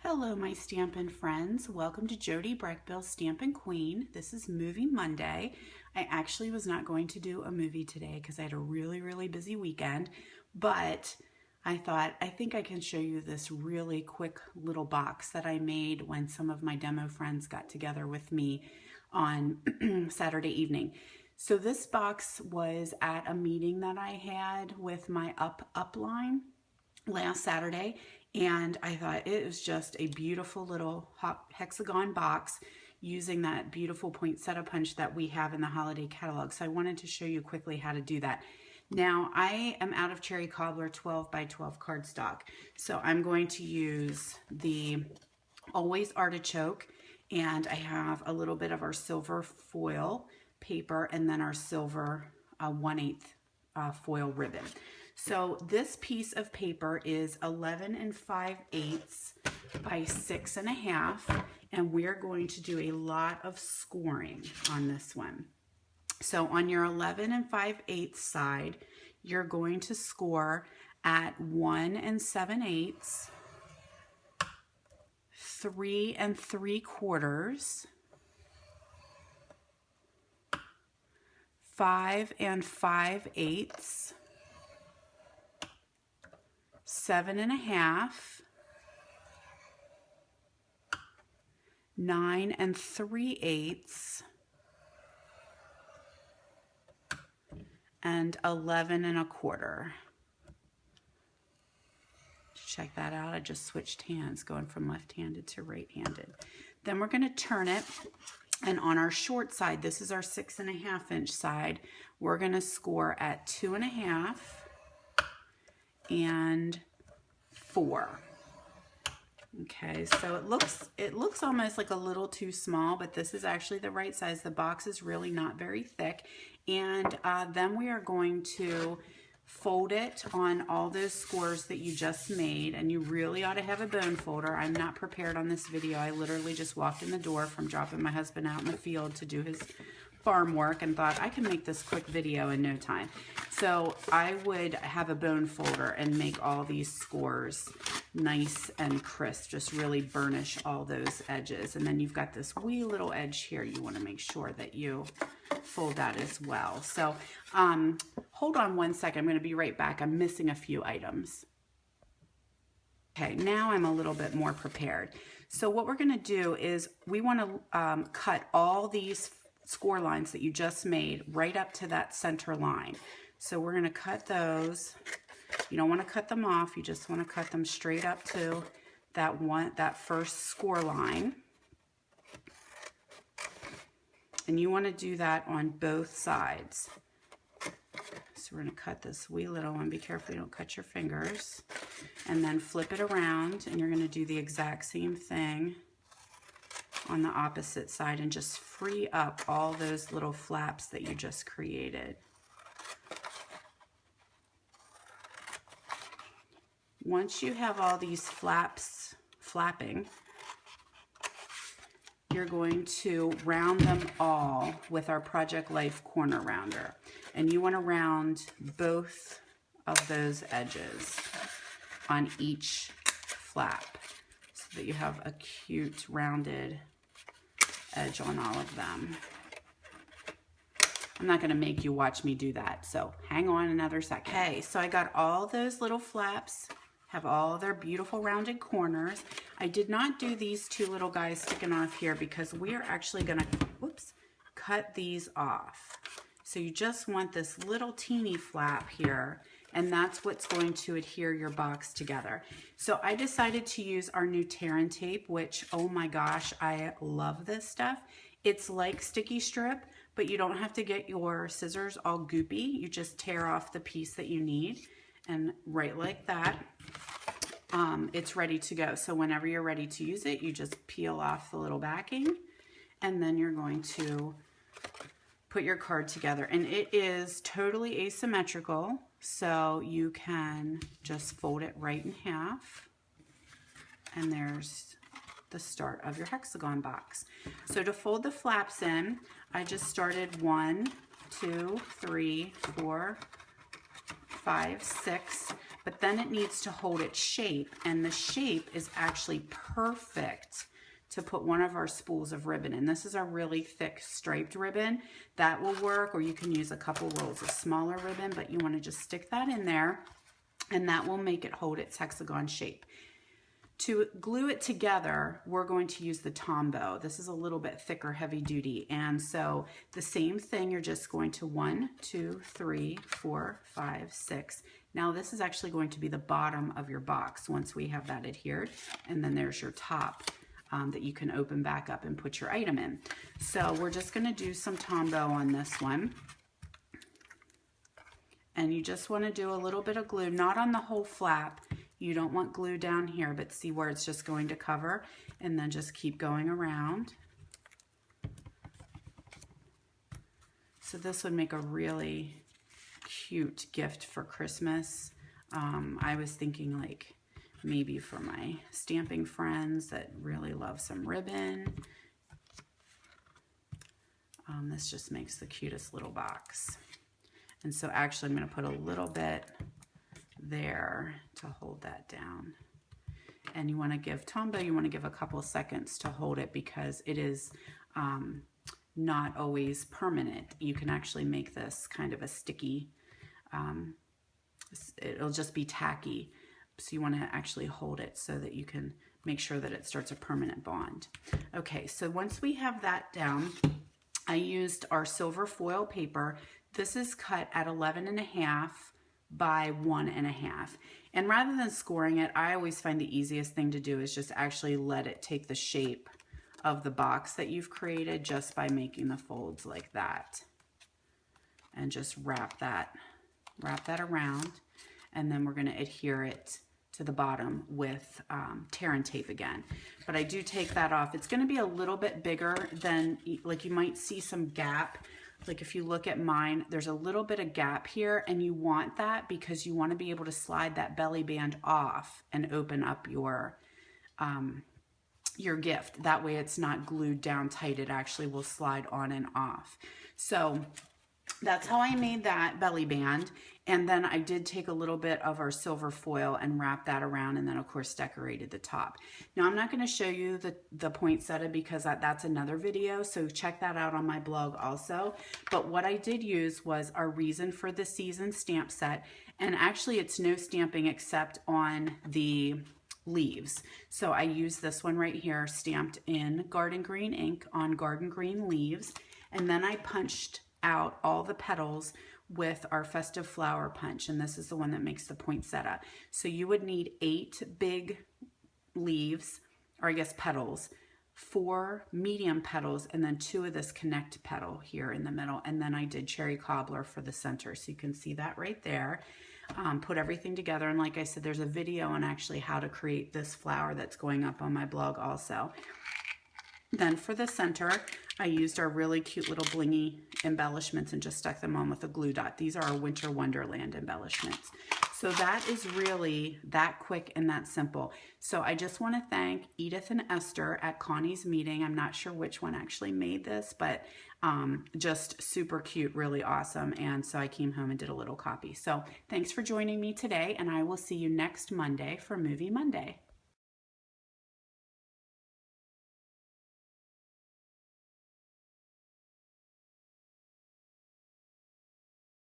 Hello, my Stampin' friends. Welcome to Jody Brechbill Stampin' Queen. This is Movie Monday. I actually was not going to do a movie today because I had a really busy weekend, but I thought, I think I can show you this really quick little box that I made when some of my demo friends got together with me on Saturday evening. So this box was at a meeting that I had with my upline last Saturday, and I thought it was just a beautiful little hexagon box using that beautiful poinsettia punch that we have in the holiday catalog. So I wanted to show you quickly how to do that. Now I am out of cherry cobbler 12 by 12 cardstock, so I'm going to use the Always Artichoke, and I have a little bit of our silver foil paper and then our silver 1/8 foil ribbon. So this piece of paper is 11 5/8 by 6.5, and we're going to do a lot of scoring on this one. So on your 11 5/8 side, you're going to score at 1 7/8, 3 3/4, 5 5/8, 7.5, 9 3/8, and 11 1/4. Check that out. I just switched hands, going from left-handed to right-handed. Then we're going to turn it, and on our short side, this is our 6.5 inch side, we're going to score at 2.5 and 4. Okay, so it looks almost like a little too small, but this is actually the right size. The box is really not very thick, and then we are going to fold it on all those scores that you just made, and you really ought to have a bone folder. I'm not prepared on this video. I literally just walked in the door from dropping my husband out in the field to do his farm work and thought I can make this quick video in no time. So I would have a bone folder and make all these scores nice and crisp, just really burnish all those edges. And then you've got this wee little edge here. You want to make sure that you fold that as well. So hold on one second. I'm going to be right back. I'm missing a few items. Okay, now I'm a little bit more prepared. So what we're going to do is we want to cut all these score lines that you just made right up to that center line. So we're going to cut those. You don't want to cut them off. You just want to cut them straight up to that first score line. And you want to do that on both sides. So we're going to cut this wee little one. Be careful you don't cut your fingers. And then flip it around, and you're going to do the exact same thing on the opposite side and just free up all those little flaps that you just created. Once you have all these flaps flapping, you're going to round them all with our Project Life corner rounder. And you want to round both of those edges on each flap so that you have a cute rounded edge on all of them. I'm not going to make you watch me do that, so hang on another second. Okay, so I got all those little flaps, have all their beautiful rounded corners. I did not do these two little guys sticking off here because we are actually going to, cut these off. So you just want this little teeny flap here, and that's what's going to adhere your box together. So I decided to use our new Tear and Tape, which, oh my gosh, I love this stuff. It's like sticky strip, but you don't have to get your scissors all goopy. You just tear off the piece that you need, and right like that, it's ready to go. So whenever you're ready to use it, you just peel off the little backing, and then you're going to put your card together. And it is totally asymmetrical, so you can just fold it right in half, and there's the start of your hexagon box. So to fold the flaps in, I just started 1, 2, 3, 4, 5, 6. but then it needs to hold its shape, and the shape is actually perfect to put one of our spools of ribbon in. This is a really thick striped ribbon. That will work, or you can use a couple rolls of smaller ribbon, but you want to just stick that in there, and that will make it hold its hexagon shape. To glue it together, we're going to use the Tombow. This is a little bit thicker, heavy duty, and so the same thing, you're just going to 1, 2, 3, 4, 5, 6. Now this is actually going to be the bottom of your box once we have that adhered, and then there's your top that you can open back up and put your item in. So we're just going to do some Tombow on this one. And you just want to do a little bit of glue, not on the whole flap. You don't want glue down here, but see where it's just going to cover, and then just keep going around. So this would make a really cute gift for Christmas. I was thinking like maybe for my stamping friends that really love some ribbon. This just makes the cutest little box. And so actually I'm going to put a little bit there to hold that down. And you want to give Tombow, you want to give a couple of seconds to hold it, because it is not always permanent. You can actually make this kind of a sticky, it'll just be tacky. So you want to actually hold it so that you can make sure that it starts a permanent bond. Okay, so once we have that down, I used our silver foil paper. This is cut at 11.5 by 1.5. And rather than scoring it, I always find the easiest thing to do is just actually let it take the shape of the box that you've created just by making the folds like that. And just wrap that around. And then we're going to adhere it to the bottom with tear and tape again. But I do take that off. It's going to be a little bit bigger than, like you might see some gap. Like if you look at mine, there's a little bit of gap here, and you want that because you want to be able to slide that belly band off and open up your gift. That way it's not glued down tight. It actually will slide on and off. So that's how I made that belly band. And then I did take a little bit of our silver foil and wrap that around, and then of course decorated the top. Now I'm not going to show you the poinsettia because that's another video, so check that out on my blog also. But what I did use was our Reason for the Season stamp set, and actually it's no stamping except on the leaves. So I used this one right here, stamped in garden green ink on garden green leaves, and then I punched out all the petals with our festive flower punch, and this is the one that makes the poinsettia. So you would need 8 big leaves, or I guess petals, 4 medium petals, and then 2 of this connect petal here in the middle. And then I did cherry cobbler for the center, so you can see that right there. Put everything together, and like I said, there's a video on actually how to create this flower that's going up on my blog also. Then for the center, I used our really cute little blingy embellishments and just stuck them on with a glue dot. These are our Winter Wonderland embellishments. So that is really that quick and that simple. So I just want to thank Edith and Esther at Connie's meeting. I'm not sure which one actually made this, but just super cute, really awesome. And so I came home and did a little copy. So thanks for joining me today, and I will see you next Monday for Movie Monday.